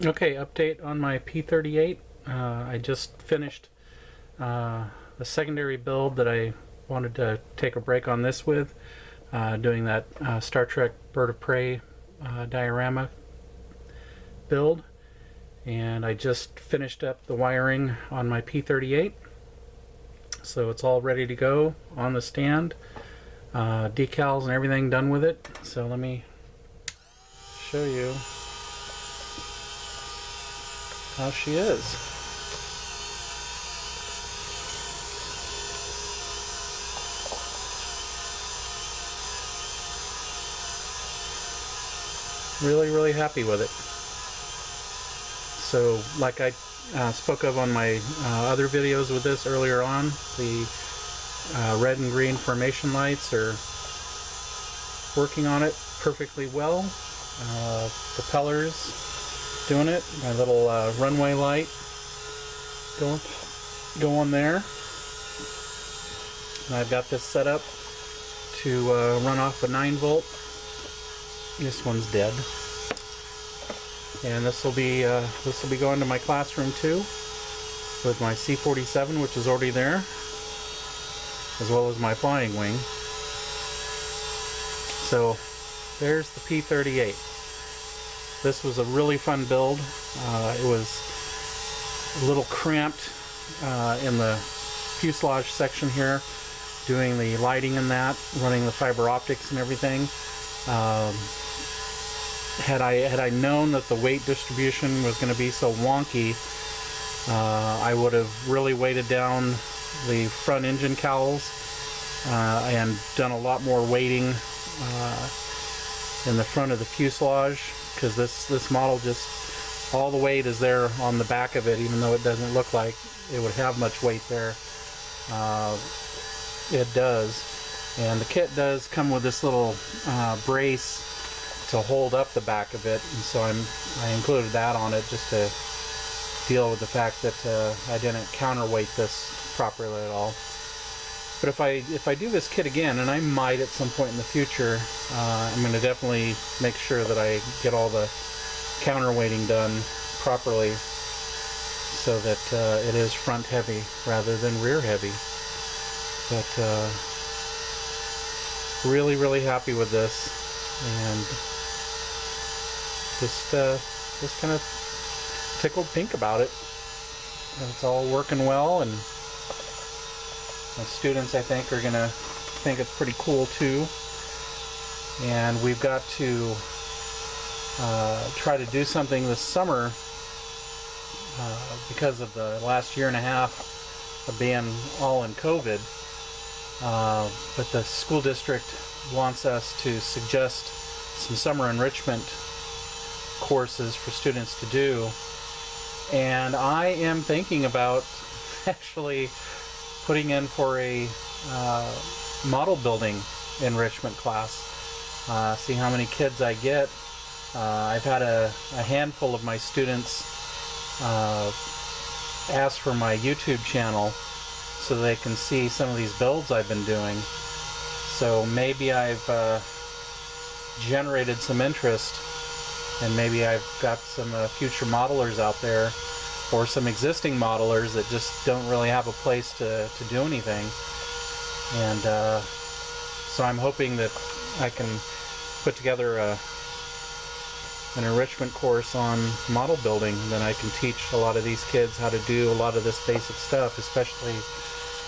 Okay, update on my P38. I just finished the secondary build that I wanted to take a break on this with, doing that Star Trek Bird of Prey diorama build. And I just finished up the wiring on my P38. So it's all ready to go on the stand. Decals and everything done with it. So let me show you how she is. Really happy with it. So like I spoke of on my other videos with this earlier on, the red and green formation lights are working on it perfectly well. Propellers doing it. My little runway light go on there. And I've got this set up to run off a 9-volt. This one's dead. And this will be going to my classroom too, with my C-47, which is already there, as well as my flying wing. So there's the P-38. This was a really fun build. It was a little cramped in the fuselage section here, doing the lighting in that, running the fiber optics and everything. Had I known that the weight distribution was going to be so wonky, I would have really weighted down the front engine cowls and done a lot more weighting in the front of the fuselage, because this model, just all the weight is there on the back of it, even though it doesn't look like it would have much weight there. It does. And the kit does come with this little brace to hold up the back of it, and so I included that on it just to deal with the fact that I didn't counterweight this properly at all. But if I do this kit again, and I might at some point in the future, I'm going to definitely make sure that I get all the counterweighting done properly, so that it is front heavy rather than rear heavy. But really happy with this, and just kind of tickled pink about it. And it's all working well, and my students, I think, are gonna think it's pretty cool too. And we've got to try to do something this summer because of the last year and a half of being all in COVID. But the school district wants us to suggest some summer enrichment courses for students to do, and I am thinking about actually putting in for a model building enrichment class. See how many kids I get. I've had a handful of my students ask for my YouTube channel so they can see some of these builds I've been doing. So maybe I've generated some interest, and maybe I've got some future modelers out there, or some existing modelers that just don't really have a place to do anything. And so I'm hoping that I can put together an enrichment course on model building, and then I can teach a lot of these kids how to do a lot of this basic stuff, especially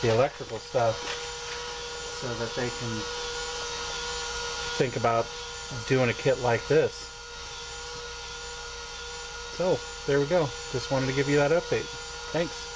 the electrical stuff, so that they can think about doing a kit like this. So there we go. Just wanted to give you that update. Thanks.